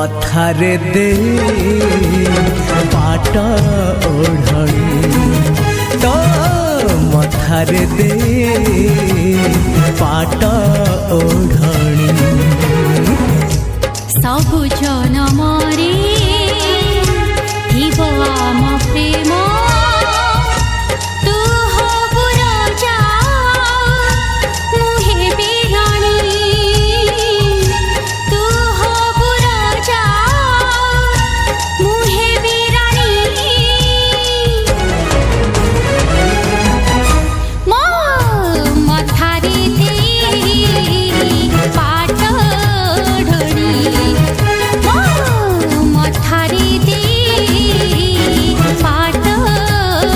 मथारे दे पाट ओढ़णी तो मथारे दे पाट ओढ़णी सबु जनमरे थिब आम प्रेम तू हबु राजा मुहे बिराणी तू हबु राजा मुहे बिराणी मो मथारे दे पाट ओढ़णी मथारे दे पाट ओढ़णी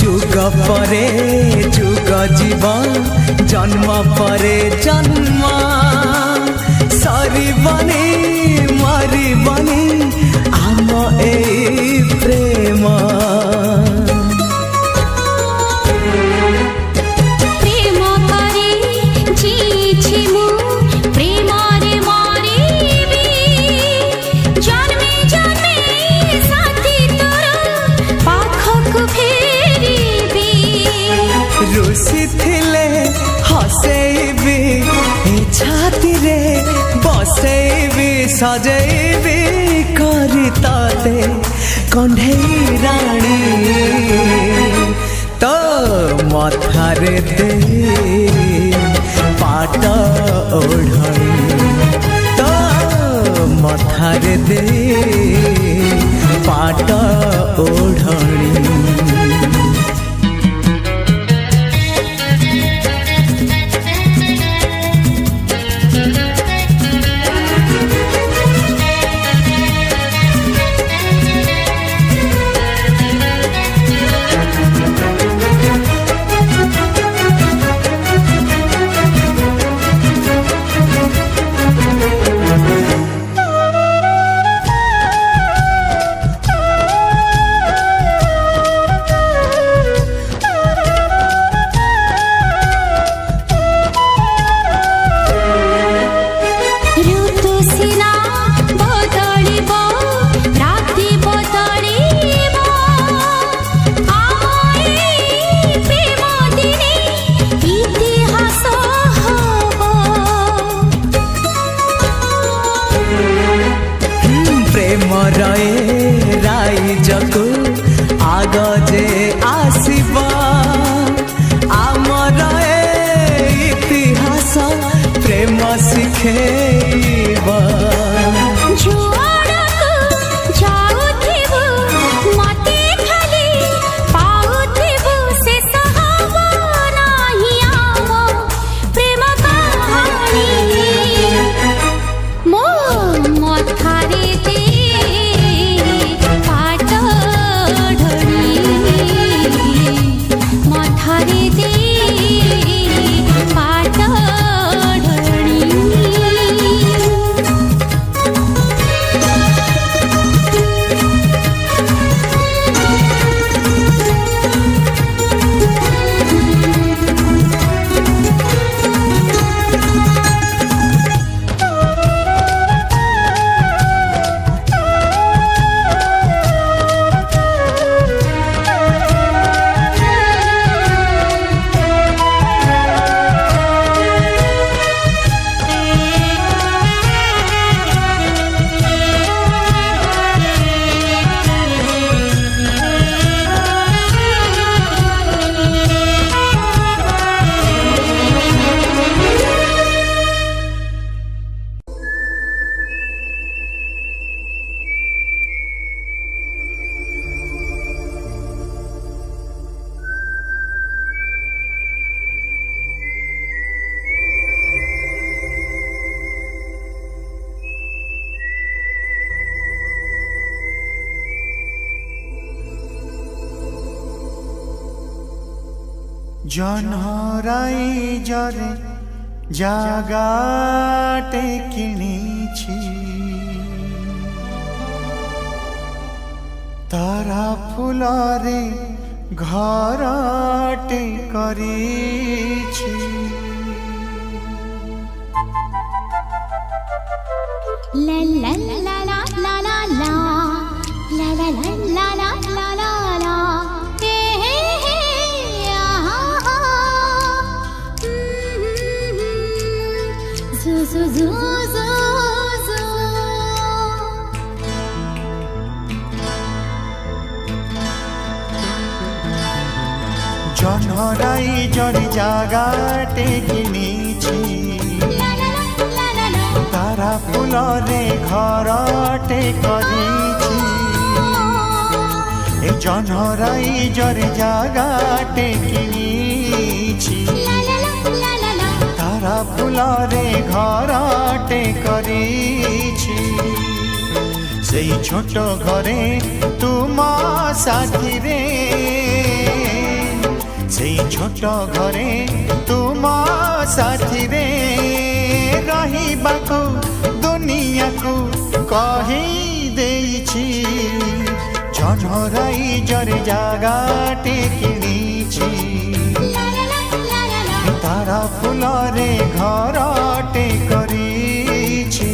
जुग परे जुग जीवन जन्म परे जन्म सरीबनी मरीबनी आम ए प्रेम प्रेम करे जीछि मु प्रेम रे मरिबी जन्मे जन्मे साथी तोर पाखकु फेरिबी रुसी थिले हसेबी छाती रे बसेबी सजेबी करी ताते कंढेई राणी तो मथारे दे पाट ओढ़णी तो मथारे दे पाट ओढ़णी জনহরাই জরে জাগাটে কিনিছি তারা ফুলরে ঘরটে করিছি La la la la la la la la la la la la la la hey hey hey ah ah zoo zoo zoo zoo জনহরাই জরে জাগাটে কিনিছি তারা ফুলরে ঘরটে করিছি এই জনহরাই জরে জাগাটে কিনিছি তারা ফুলরে ঘরটে করিছি সেই ছোট ঘরে তুমা সাথীরে সেই ছোট ঘরে তুমা সাথীরে রহিবাকু দুনিয়াকু কহি দেইছি জনহরাই জরে জাগাটে কিনিছি তারা ফুলরে ঘরটে করিছি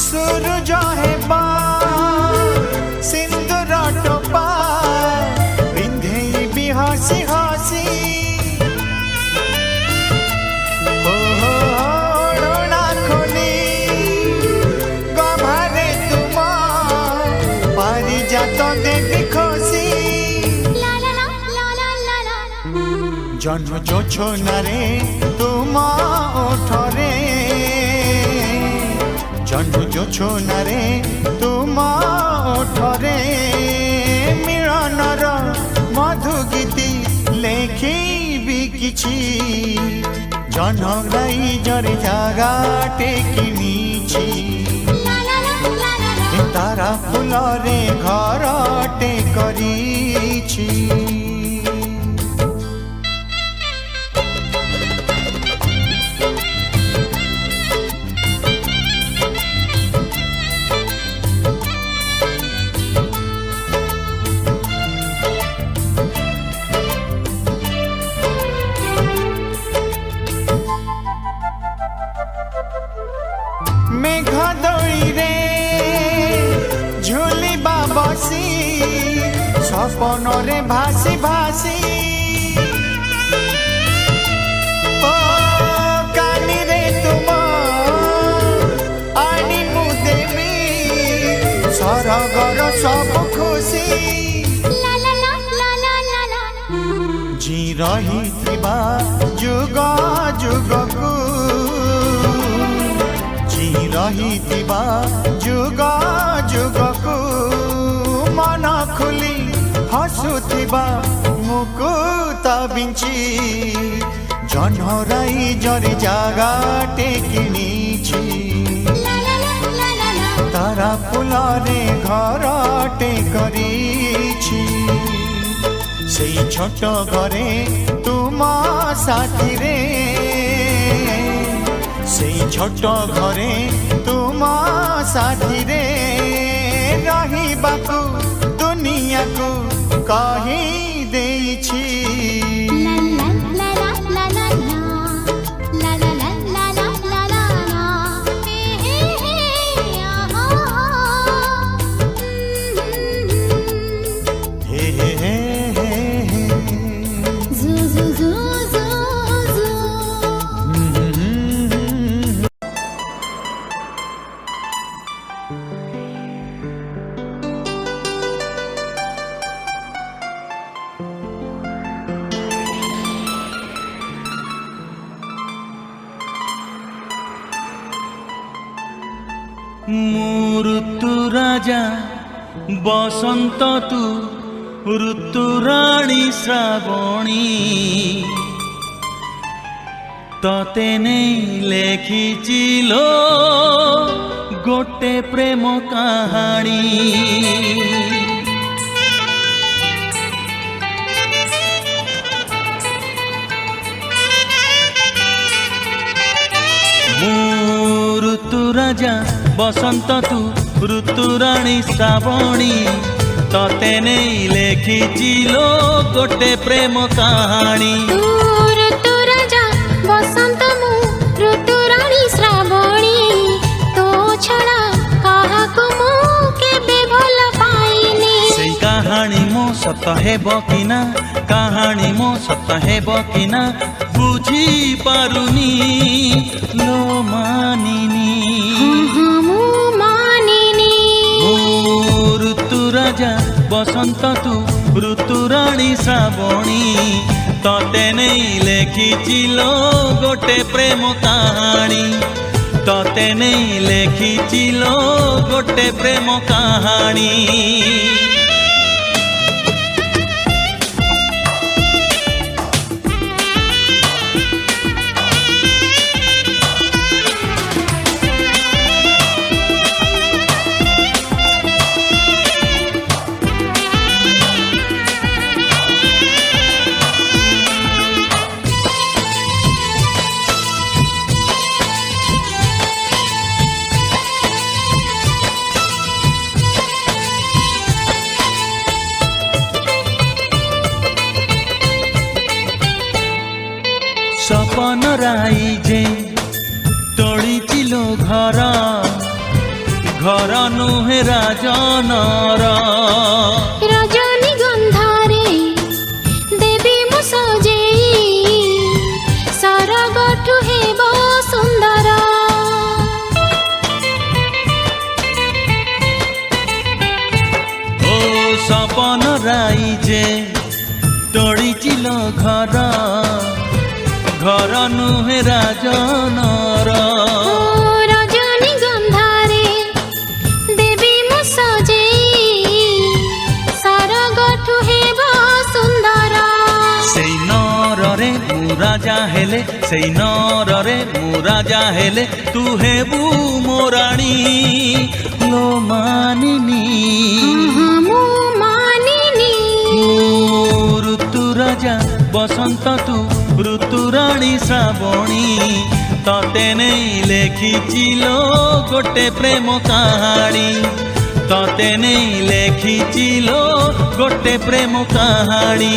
সূরজ হেবা সিন্দুর টোপা পিন্ধেইবি হাসি হাসি ওড়না খোলি গভারে তুমা পারিজাত দেখি খুশি জন্ম জোছনারে তুমা ওঠরে জন্ম জোছনারে তুমা ওঠরে মিলনর মধু গীতি লেখিবি কিছু জনহরাই জরে জাগাটে কিনিছি তারা ফুলরে ঘরটে করিছি মেঘ দড়িরে ঝুলিবা বসি স্বপনরে ভাসি ভাসি ও কানিরে তুম আনি মু দেবি সরগর সব খুশি জি রহিথিবা যুগ যুগকু রহিথিবা যুগ যুগকু মন খুলি হসুথিবা মুকুত বিঞ্চি জনহরাই জরে জাগাটে কিনিছি তারা ফুলরে ঘরটে করিছি সেই ছোট ঘরে তুমা সাথীরে সেই ছোট ঘরে তুমা সাথীরে রহিবাকু দুনিয়াকু কহি দেইছি ମୁଁ ଋତୁ ରାଜା ବସନ୍ତ ତୁ ଋତୁରାଣୀ ଶ୍ରାବଣୀ ତତେ ନେଇ ଲେଖିଛି ଲୋ ଗୋଟେ ପ୍ରେମ କାହାଣୀ। ମୁଁ ଋତୁ ରାଜା ବସନ୍ତ ତୁ ଋତୁରାଣୀ ଶ୍ରାବଣୀ ତତେ ନେଇ ଲେଖିଛି ଲୋ ଗୋଟେ ପ୍ରେମ କାହାଣୀ। ତୁ ଋତୁ ରାଜା ବସନ୍ତ ମୁଁ ଋତୁରାଣୀ ଶ୍ରାବଣୀ ତୋ ଛଡ଼ା କାହାକୁ ମୁଁ କେବେ ଭଲ ପାଇନି। ସେଇ କାହାଣୀ ମୋ ସତ ହେବ କି ନା କାହାଣୀ ମୋ ସତ ହେବ କି ନା ବୁଝି ପାରୁନି ଲୋ ମାନିନି। ମୁଁ ମାନିନି। ମୁଁ ଋତୁ ରାଜା ବସନ୍ତ ତୁ ଋତୁରାଣୀ ଶ୍ରାବଣୀ ତତେ ନେଇ ଲେଖିଛି ଲୋ ଗୋଟେ ପ୍ରେମ କାହାଣୀ। ତତେ ନେଇ ଲେଖିଛି ଲୋ ଗୋଟେ ପ୍ରେମ କାହାଣୀ। ସପନ ରାଇଜେ ତୋଳିଛି ଲୋ ଘର ଘର ନୁହେଁ ରାଜନର। ରଜନୀ ଗନ୍ଧାରେ ଦେବୀ ମୁଁ ସଜେଇ ସରଗଠୁ ହେବ ସୁନ୍ଦର। ଓ ସପନ ରାଇଜେ ତୋଳିଛି ଲୋ ଘର ଘର ନୁହେଁ ରାଜନର। ରଜନୀ ଗନ୍ଧାରେ ଦେବୀ ମୁଁ ସଜେଇ ସରଗଠୁ ହେବ ସୁନ୍ଦର। ସେଇ ନରରେ ମୁଁ ରାଜା ହେଲେ ସେଇ ନରରେ ମୁଁ ରାଜା ହେଲେ ତୁ ହେବୁ ମୋ ରାଣୀ ଲୋ ମାନିନି। ମୁଁ ମାନିନି। ମୁଁ ଋତୁ ରାଜା ବସନ୍ତ ତୁ ଋତୁରାଣୀ ଶ୍ରାବଣୀ ତତେ ନେଇ ଲେଖିଛି ଲୋ ଗୋଟେ ପ୍ରେମ କାହାଣୀ। ତତେ ନେଇ ଲେଖିଛି ଲୋ ଗୋଟେ ପ୍ରେମ କାହାଣୀ।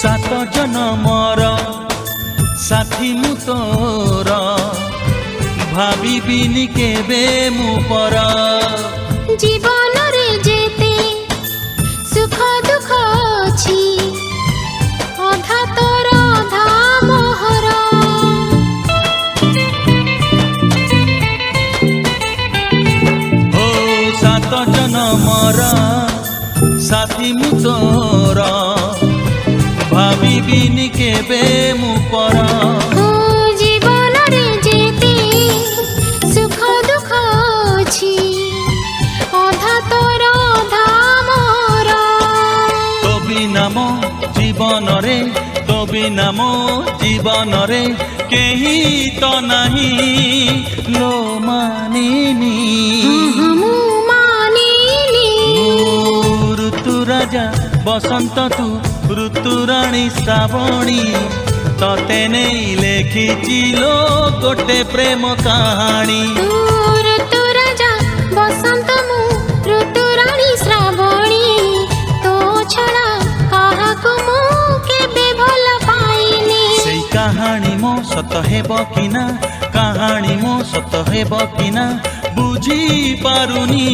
ସାତ ଜନମର ସାଥୀ ମୁଁ ତୋର ଭାବିବିନି କେବେ ମୁଁ ପର। ଜୀବନରେ ଯେତେ ସୁଖ ଦୁଃଖ ଅଛି ଅଧା ତୋର ଅଧା ମୋହର। ଓ ସାତ ଜନମର ସାଥୀ ମୁଁ ତୋର ଭାବିବିନି କେବେ ମୁଁ ପର। ଜୀବନରେ ଯେତେ ସୁଖ ଦୁଃଖ ଅଛି ଅଧା ତୋର ଅଧା ମୋର। ତୋ ବିନା ମୋ ଜୀବନରେ ତୋ ବିନା ମୋ ଜୀବନରେ କେହି ତ ନାହିଁ ଲୋ ମାନିନି। ମୁଁ ମାନିନି। ମୁଁ ଋତୁ ରାଜା ବସନ୍ତ ତୁ ଋତୁରାଣୀ ଶ୍ରାବଣୀ ତତେ ନେଇ ଲେଖିଛି ଲୋ ଗୋଟେ ପ୍ରେମ କାହାଣୀ। ତୁ ଋତୁ ରାଜା ବସନ୍ତ ମୁଁ ଋତୁରାଣୀ ଶ୍ରାବଣୀ ତୋ ଛଡ଼ା କାହାକୁ ମୁଁ କେବେ ଭଲ ପାଇନି। କାହାଣୀ ମୋ ସତ ହେବ କି ନା କାହାଣୀ ମୋ ସତ ହେବ କି ନା ବୁଝି ପାରୁନି।